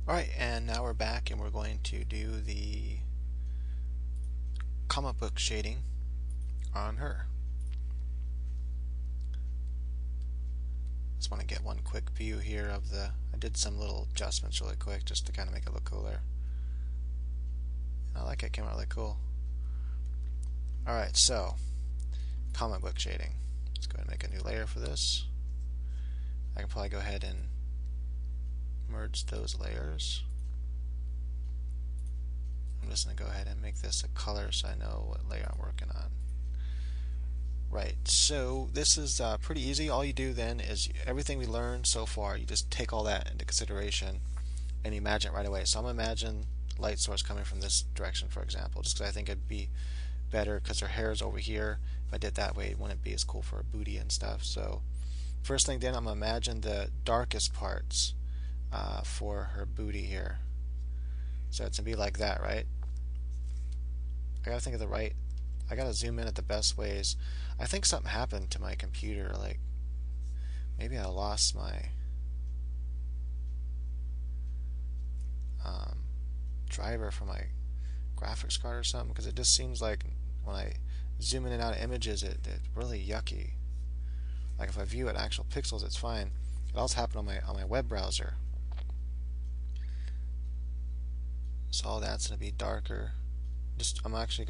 Alright, and now we're back and we're going to do the comic book shading on her. Just want to get one quick view here of I did some little adjustments really quick just to kind of make it look cooler. I like it, came out really cool. Alright, so comic book shading. Let's go ahead and make a new layer for this. I can probably go ahead and merge those layers. I'm just going to go ahead and make this a color so I know what layer I'm working on. Right, so this is pretty easy. All you do then is everything we learned so far, you just take all that into consideration and you imagine it right away. So I'm going to imagine light source coming from this direction, for example, just because I think it'd be better because her hair is over here. If I did that way, it wouldn't be as cool for her booty and stuff. So first thing then, I'm going to imagine the darkest parts for her booty here. So it's going to be like that, right? I got to think of I got to zoom in at the best ways. I think something happened to my computer, like maybe I lost my driver for my graphics card or something, because it just seems like when I zoom in and out of images it's really yucky. Like if I view it actual pixels it's fine. It also happened on my web browser. So all that's going to be darker. I'm actually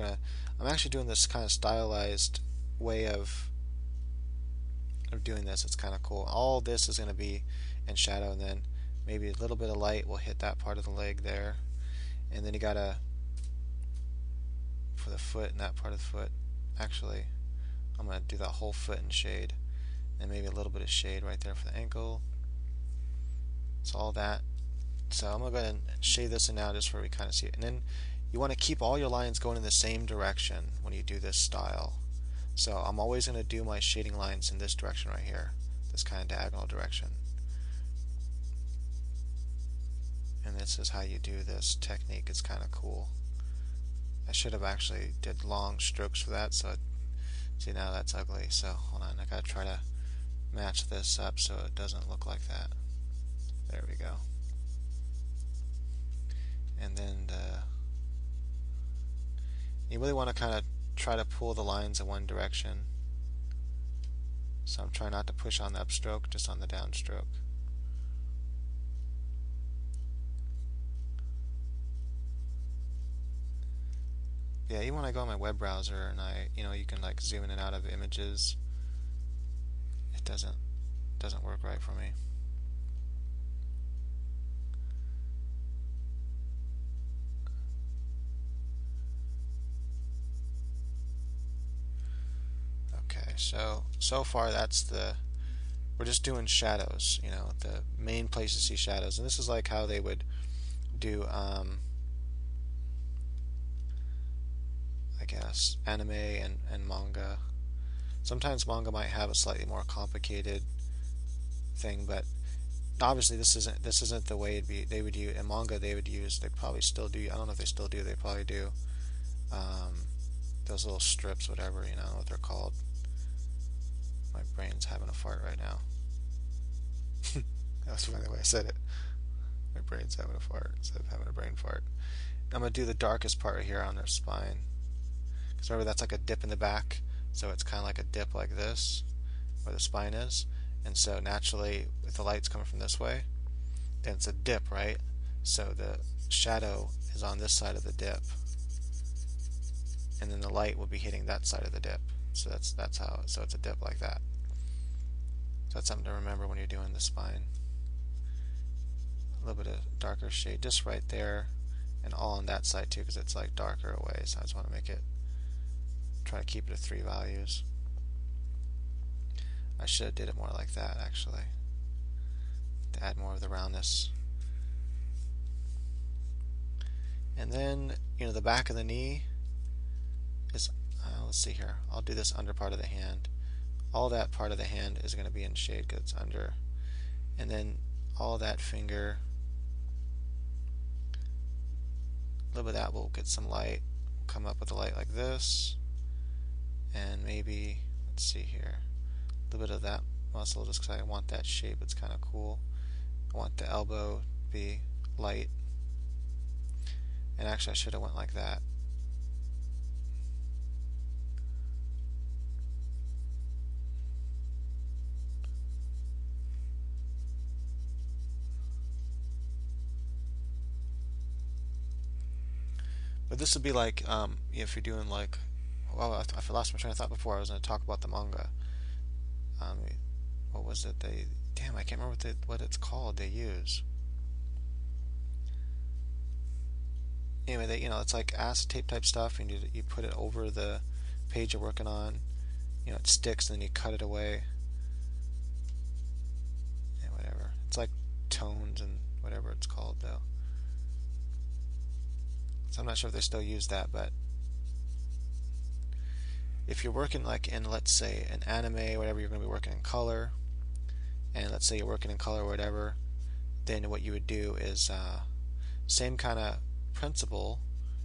doing this kind of stylized way of doing this. It's kind of cool. All this is going to be in shadow, and then maybe a little bit of light will hit that part of the leg there, and then you gotta, for the foot and that part of the foot, actually I'm going to do that whole foot in shade, and maybe a little bit of shade right there for the ankle. So all that. So I'm going to go ahead and shade this in now just where we kind of see it, and then you want to keep all your lines going in the same direction when you do this style. So I'm always going to do my shading lines in this direction right here, this kind of diagonal direction. And this is how you do this technique. It's kind of cool. I should have actually did long strokes for that, so see, now that's ugly. So hold on, I gotta try to match this up so it doesn't look like that. There we go. And then you really want to kind of try to pull the lines in one direction. So I'm trying not to push on the upstroke, just on the downstroke. Yeah, even when I go on my web browser and you can like zoom in and out of images, it doesn't work right for me. Okay, so far we're just doing shadows, the main place to see shadows, and this is like how they would do I guess anime and manga. Sometimes manga might have a slightly more complicated thing, but obviously this isn't the way they would use in manga. They probably still do, I don't know if they still do, they probably do those little strips, whatever, I don't know what they're called. My brain's having a fart right now. That was funny the way I said it. My brain's having a fart instead of having a brain fart. I'm going to do the darkest part right here on their spine. Because remember, that's like a dip in the back, so it's kind of like a dip like this, where the spine is. And so naturally, if the light's coming from this way, then it's a dip, right? So the shadow is on this side of the dip, and then the light will be hitting that side of the dip. So that's how. So it's a dip like that. So that's something to remember when you're doing the spine. A little bit of darker shade just right there, and all on that side too, because it's like darker away. So I just want to try to keep it at 3 values. I should have did it more like that actually, to add more of the roundness. And then the back of the knee is let's see here. I'll do this under part of the hand. All that part of the hand is going to be in shade because it's under, and then all that finger. A little bit of that will get some light. We'll come up with a light like this, and maybe let's see here. A little bit of that muscle just because I want that shape. It's kind of cool. I want the elbow to be light. And actually I should have went like that. But this would be like if you're doing like, well, I lost my train of thought before. I was going to talk about the manga. Um, what was it? Damn, I can't remember what it's called. They use. Anyway, it's like acetate type stuff, and you put it over the page you're working on. It sticks, and then you cut it away. And whatever. It's like tones and whatever it's called, though. So I'm not sure if they still use that, but if you're working like in, let's say, an anime or whatever, you're going to be working in color, and let's say you're working in color or whatever, then what you would do is same kind of principle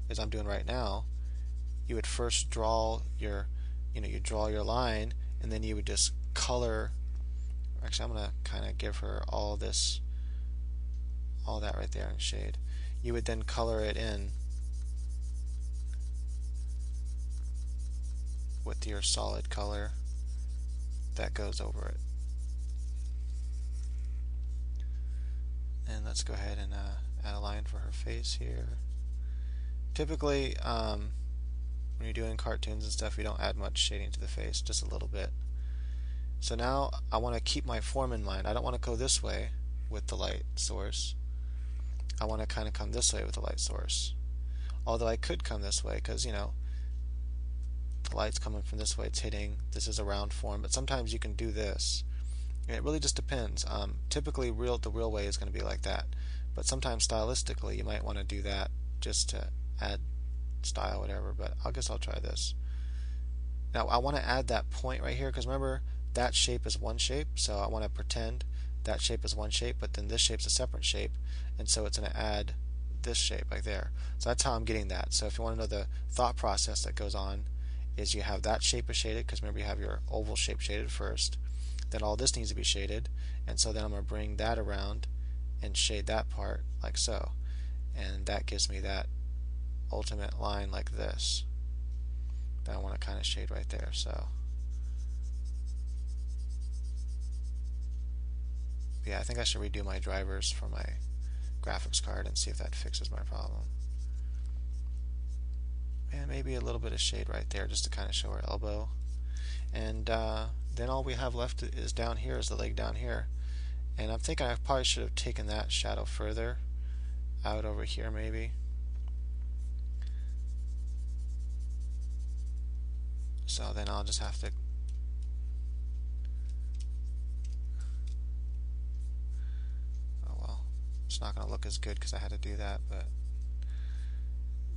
as I'm doing right now. You would first draw your, you draw your line, and then you would just color. Actually, I'm going to kind of give her all that right there in shade. You would then color it in with your solid color that goes over it. And let's go ahead and add a line for her face here. Typically, when you're doing cartoons and stuff, you don't add much shading to the face, just a little bit. So now I want to keep my form in mind. I don't want to go this way with the light source. I want to kind of come this way with the light source. Although I could come this way because, the light's coming from this way, it's hitting. This is a round form, but sometimes you can do this. And it really just depends. Typically, the real way is going to be like that. But sometimes stylistically, you might want to do that just to add style, whatever. But I guess I'll try this. Now, I want to add that point right here because remember, that shape is one shape. So I want to pretend that shape is one shape, but then this shape's a separate shape. And so it's going to add this shape like there. So that's how I'm getting that. So if you want to know the thought process that goes on, is you have that shape is shaded, because remember you have your oval shape shaded first, then all this needs to be shaded, and so then I'm going to bring that around and shade that part like so, and that gives me that ultimate line like this that I want to kind of shade right there. So yeah, I think I should redo my drivers for my graphics card and see if that fixes my problem. And maybe a little bit of shade right there just to kind of show her elbow. And then all we have left is down here, is the leg down here. And I'm thinking I probably should have taken that shadow further out over here maybe. So then I'll just have to it's not going to look as good because I had to do that. But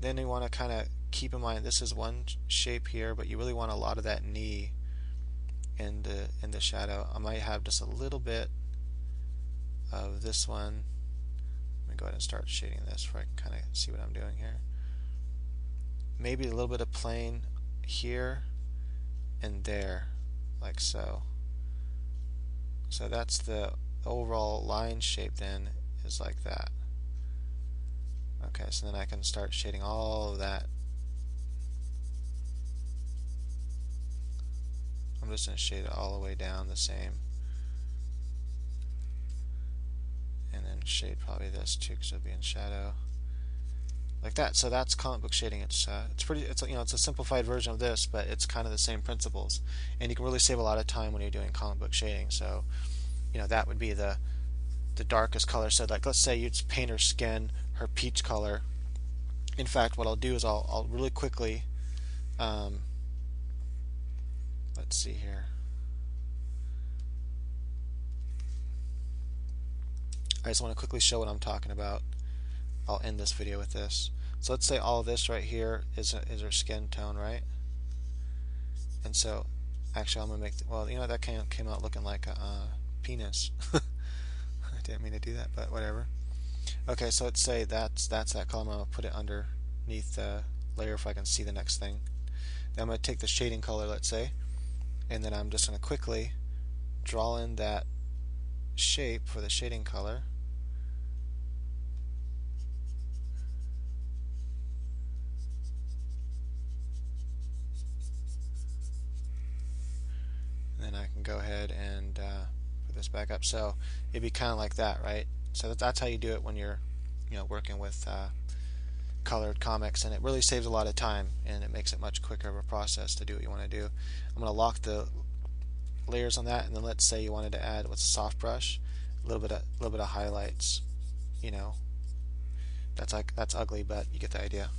then you want to kind of keep in mind this is one shape here, but you really want a lot of that knee in the shadow. I might have just a little bit of this one. Let me go ahead and start shading this so I can kind of see what I'm doing here. Maybe a little bit of plain here and there, like so. So that's the overall line shape then, is like that. Okay, so then I can start shading all of that. I'm just going to shade it all the way down the same. And then shade probably this too because it'll be in shadow. Like that. So that's comic book shading. It's a simplified version of this, but it's kind of the same principles. And you can really save a lot of time when you're doing comic book shading. So, that would be the darkest color. So like let's say you'd paint her skin, her peach color. In fact, what I'll do is I'll really quickly let's see here. I just want to quickly show what I'm talking about. I'll end this video with this. So let's say all of this right here is her skin tone, right? And so actually I'm gonna make that came out looking like a penis. I didn't mean to do that, but whatever. Okay, so let's say that's that color. I'm gonna put it underneath the layer if I can see the next thing. Then I'm gonna take the shading color, let's say, and then I'm just gonna quickly draw in that shape for the shading color. this back up. So it'd be kind of like that, right? So that's how you do it when you're, working with colored comics, and it really saves a lot of time, and it makes it much quicker of a process to do what you want to do. I'm going to lock the layers on that, and then let's say you wanted to add with a soft brush a little bit of highlights. That's ugly, but you get the idea.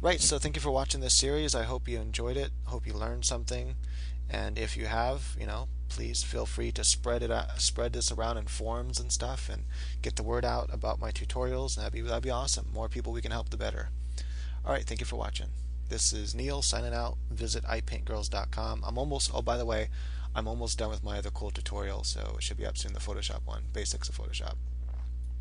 Right, so thank you for watching this series. I hope you enjoyed it. Hope you learned something. And if you have, please feel free to spread this around in forums and stuff, and get the word out about my tutorials. And that'd be awesome. More people we can help, the better. All right, thank you for watching. This is Neil signing out. Visit ipaintgirls.com. Oh, by the way, I'm almost done with my other cool tutorial, so it should be up soon, the Photoshop one, basics of Photoshop.